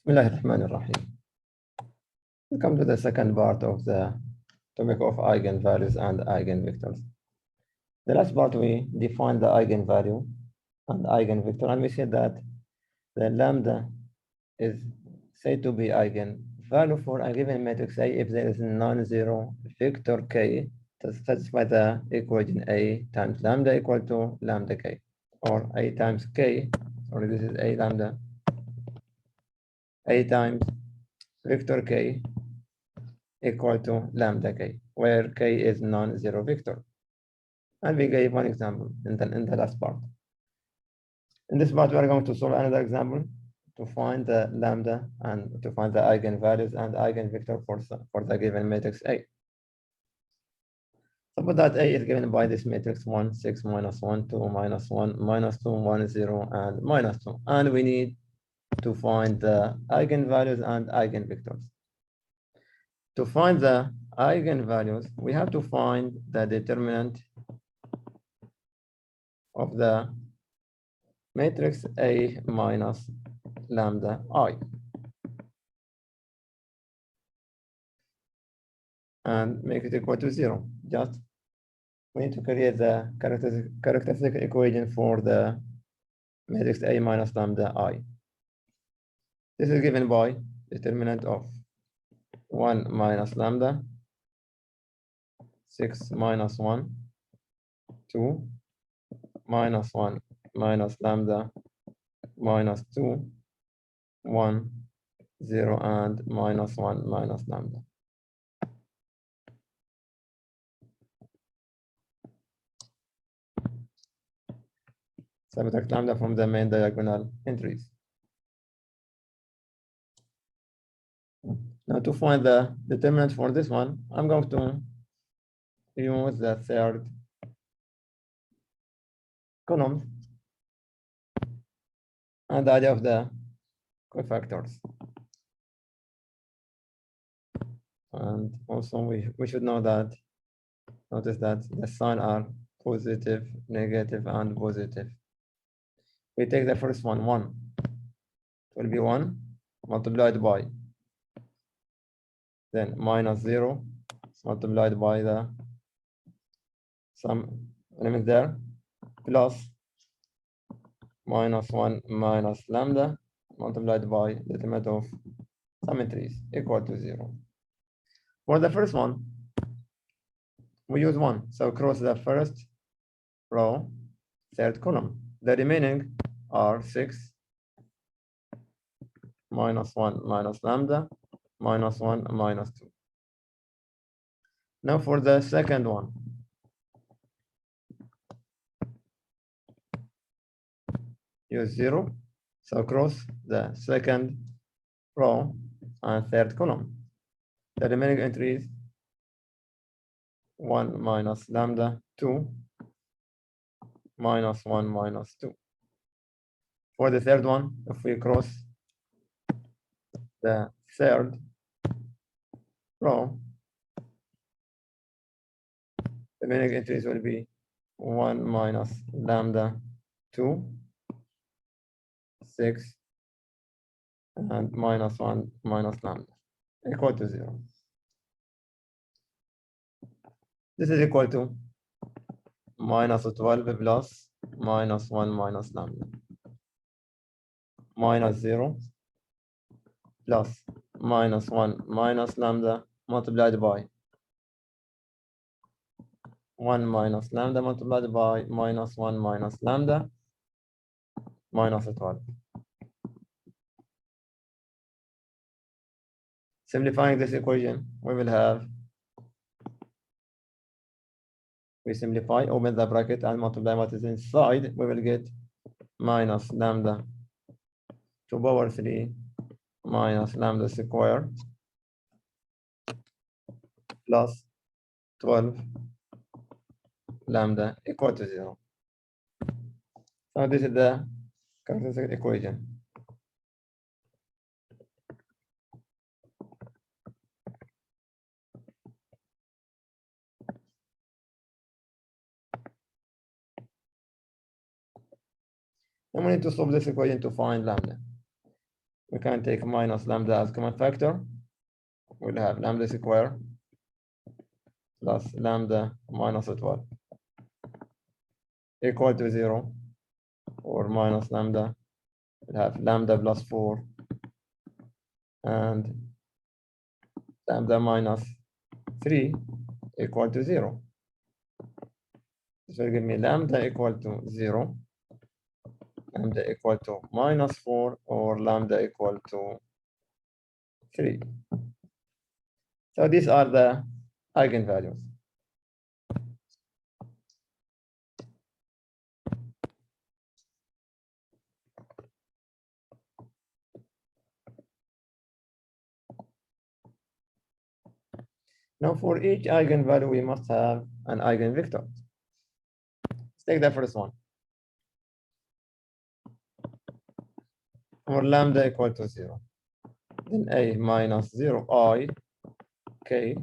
Bismillahirrahmanirrahim. We come to the second part of the topic of eigenvalues and eigenvectors. The last part we defined the eigenvalue and eigenvector, and we said that the lambda is said to be eigenvalue for a given matrix A if there is a non-zero vector K to satisfy the equation A times lambda equal to lambda K, or A times K, or this is A lambda, A times vector K equal to lambda K, where K is non-zero vector. And we gave one example in the last part. In this part, we are going to solve another example to find the lambda and to find the eigenvalues and eigenvector for the given matrix A. Suppose that A is given by this matrix 1, 6, minus 1, 2, minus 1, minus 2, 1, 0, and minus 2. And we need to find the eigenvalues and eigenvectors. To find the eigenvalues, we have to find the determinant of the matrix A minus lambda I. And make it equal to 0. Just we need to create the characteristic equation for the matrix A minus lambda I. This is given by determinant of 1 minus lambda, 6 minus 1, 2, minus 1 minus lambda, minus 2, 1, 0, and minus 1 minus lambda. Subtract lambda from the main diagonal entries. Now to find the determinant for this one, I'm going to use the third column and the idea of the cofactors. And also we should know that, notice that the signs are positive, negative, and positive. We take the first one, 1. It will be 1 multiplied by, then minus 0 multiplied by the some element there, plus minus 1 minus lambda multiplied by the determinant of some entries equal to 0. For the first one, we use 1. So cross the first row, third column. The remaining are 6 minus 1 minus lambda minus 1 minus 2. Now for the second one, use 0. So cross the second row and third column. The remaining entries 1 minus lambda, 2 minus 1 minus 2. For the third one, if we cross the third row, the remaining entries will be 1 minus lambda, 2, 6, and minus 1 minus lambda, equal to 0. This is equal to minus 12 plus minus 1 minus lambda, minus 0 plus minus 1 minus lambda multiplied by 1 minus lambda multiplied by minus 1 minus lambda minus 12. Simplifying this equation, we simplify, open the bracket and multiply what is inside, we will get minus lambda to power 3 minus lambda squared plus 12 lambda equal to 0. So this is the characteristic equation. And we need to solve this equation to find lambda. we can take minus lambda as common factor. We'll have lambda square plus lambda minus 12 equal to 0, or minus lambda. We'll have lambda plus 4 and lambda minus 3 equal to 0. This will give me lambda equal to 0, lambda equal to minus 4, or lambda equal to 3. So these are the eigenvalues. Now for each eigenvalue, we must have an eigenvector. Let's take the first one. For lambda equal to 0, then a minus 0 I k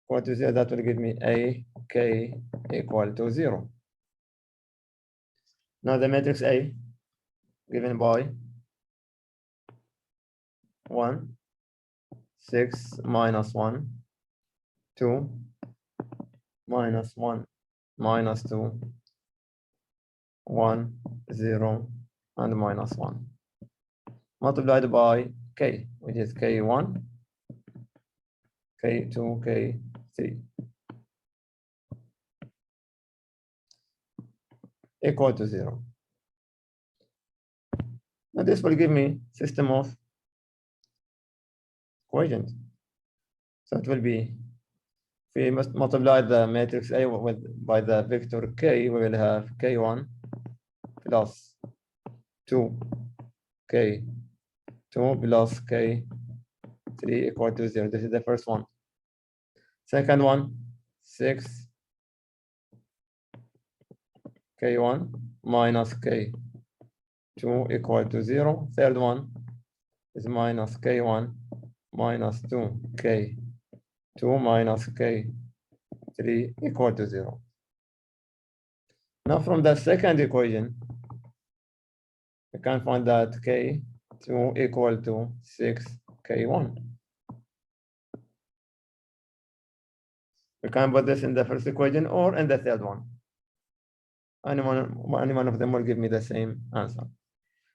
equal to 0, that will give me a k equal to 0. Now the matrix A given by 1, 6, minus 1, 2, minus 1, minus 2, 1, 0, and minus 1, multiplied by k, which is k1, k2, k3, equal to 0. Now this will give me system of equations. So it will be, if we must multiply the matrix A by the vector k, we will have k1 plus 2k2 plus k3 equal to 0. This is the first one. Second one, 6 k1 minus k2 equal to 0. Third one is minus k1 minus 2 k2 minus k3 equal to 0. Now from the second equation, we can find that k2 equal to 6 k1. We can put this in the first equation or in the third one. Any one of them will give me the same answer.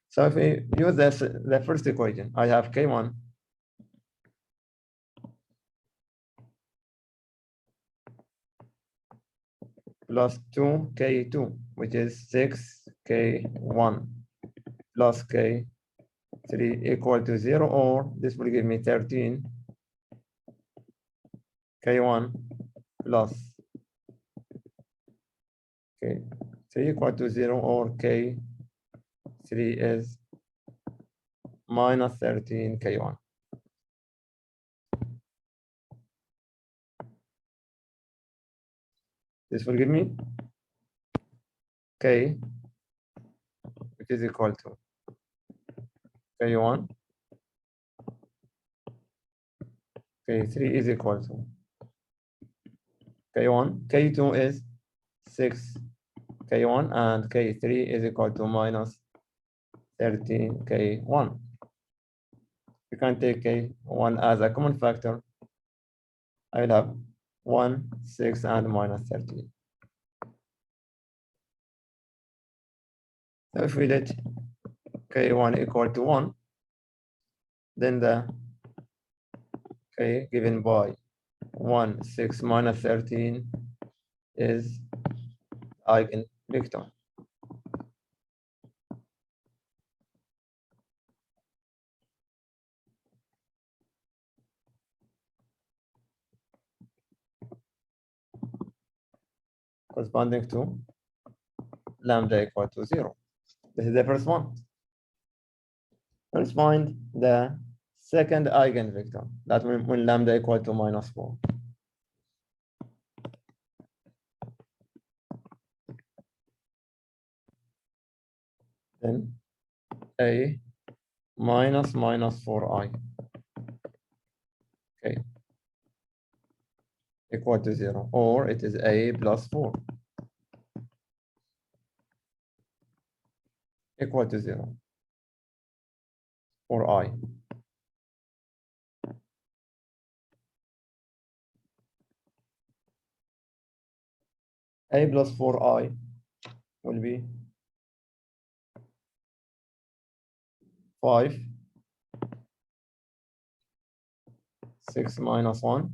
So if we use this, the first equation, I have k1 plus 2k2, which is 6k1 plus k3 equal to 0, or this will give me 13 k1 plus k3 equal to 0, or k3 is minus 13 k1. This will give me k, which is equal to k1, k3 is equal to k1, k2 is 6 k1, and k3 is equal to minus 13 k1. You can take k1 as a common factor. I will have 1, 6, and minus 13. So if we let k1 equal to 1, then the k given by 1, 6, minus 13 is eigenvector. Corresponding to lambda equal to 0. This is the first one. Let's find the second eigenvector, that when lambda equal to minus 4. Then a minus 4i, okay, equal to 0, or it is a plus 4 equal to 0. for I. A plus 4I will be 5, 6 minus 1,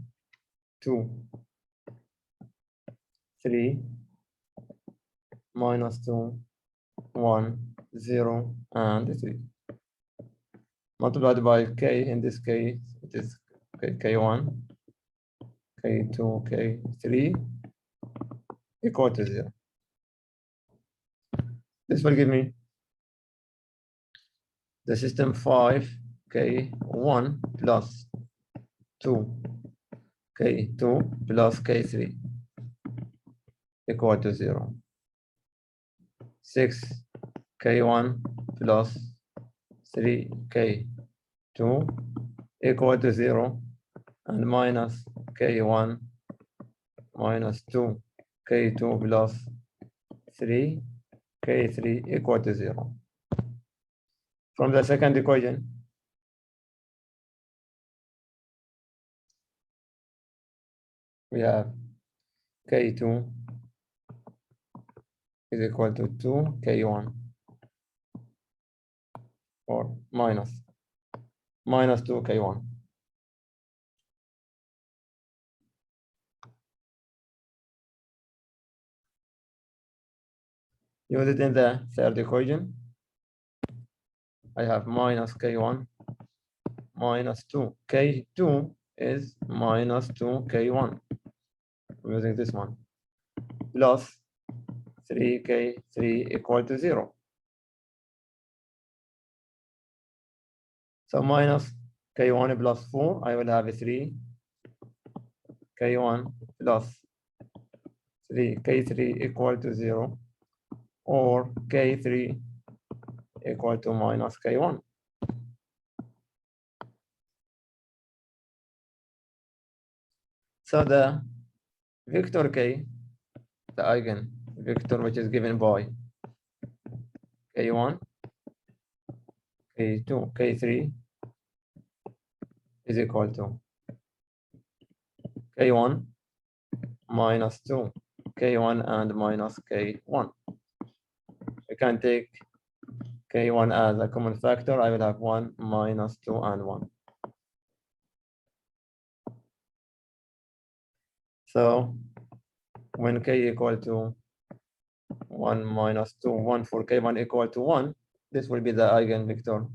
2, 3, minus 2, 1, 0, and 3. Multiplied by k, in this case, it is k1, k2, k3, equal to 0. This will give me the system 5, k1 plus 2, k2 plus k3 equal to 0. 6, k1 plus 3, k2 equal to 0, and minus k1 minus 2, k2 plus 3, k3 equal to 0. From the second equation, we have k2 is equal to 2, k1, or minus 2, k1. Use it in the third equation. I have minus k1 minus 2. k2 is minus 2, k1. I'm using this one. Plus 3k3 equal to 0. So minus k1 plus 4, I will have a 3, k1 plus 3, k3 equal to 0, or k3 equal to minus k1. So the vector k, the eigenvector which is given by k1, k2, k3 is equal to k1 minus 2, k1 and minus k1. We can take k1 as a common factor. I will have 1 minus 2 and 1. So when k equal to 1 minus 2, 1 for k1 equal to 1, this will be the eigenvector.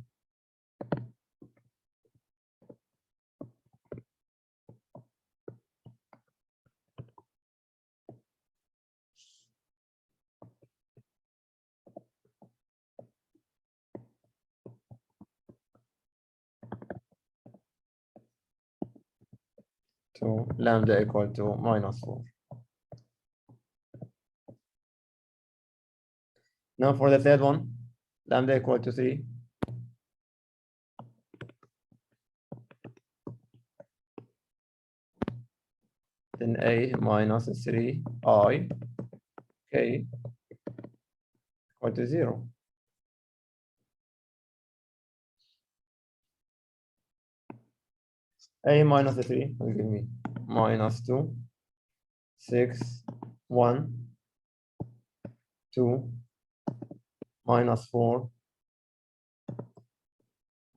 To lambda equal to minus 4. Now for the third one, lambda equal to 3. Then a minus 3i k equal to 0. A minus 3 will give me minus 2, 6, 1, 2, minus 4,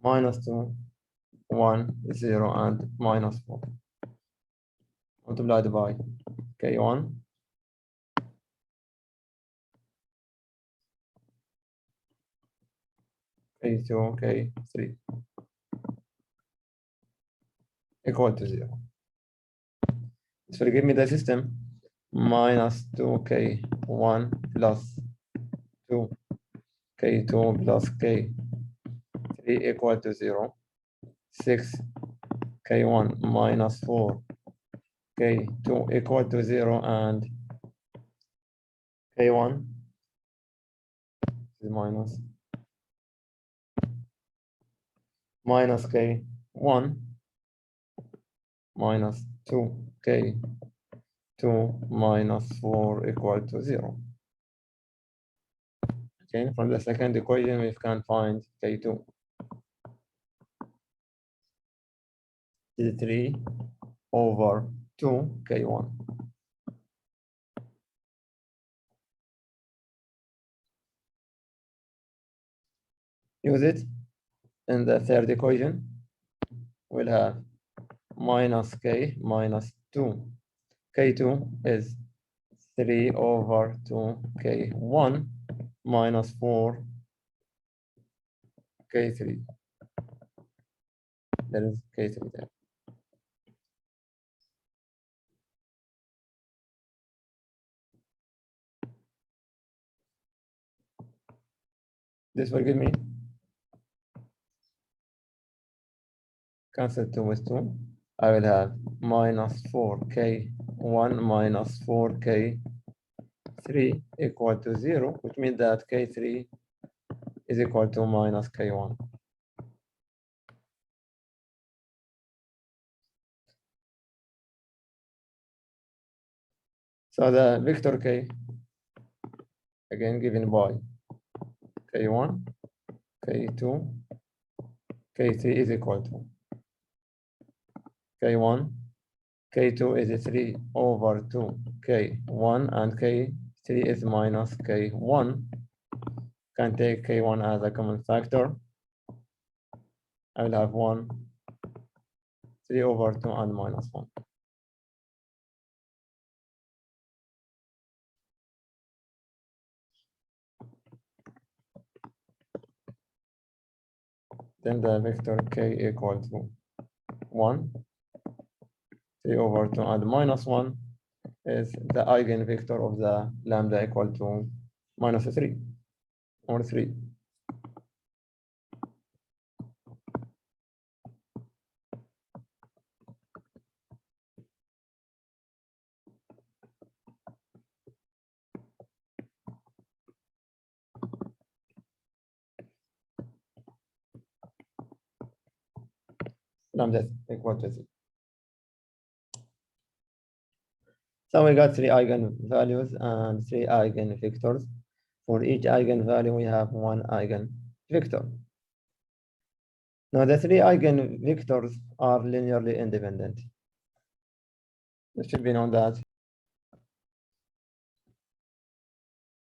minus 2, 1, 0, and minus 4. Multiplied by k1, k2, k3 equal to 0. This will give me the system minus 2k1 plus 2k2 plus k3 equal to 0. 6k1 minus 4k2 equal to 0, and k1 is minus k1 minus 2k2 minus 4 equal to 0. Okay, from the second equation we can find k2. is 3 over 2 K1. Use it in the third equation. We'll have minus K minus 2. K2 is 3 over 2 K1 minus 4 K3. There is K3 there. This will give me cancel 2 with 2. I will have minus 4K1 minus 4K3 equal to 0, which means that K3 is equal to minus K1. So the vector K, again given by K1, K2, K3 is equal to K1, K2 is 3 over 2 K1, and K3 is minus K1. Can take K1 as a common factor. I will have 1, 3 over 2, and minus 1. Then the vector K equal to 1, 3 over 2, and minus 1 is the eigenvector of the lambda equal to minus 3 or 3. Lambda equal to 3. So we got 3 eigenvalues and 3 eigenvectors. For each eigenvalue, we have 1 eigenvector. Now the 3 eigenvectors are linearly independent. It should be known that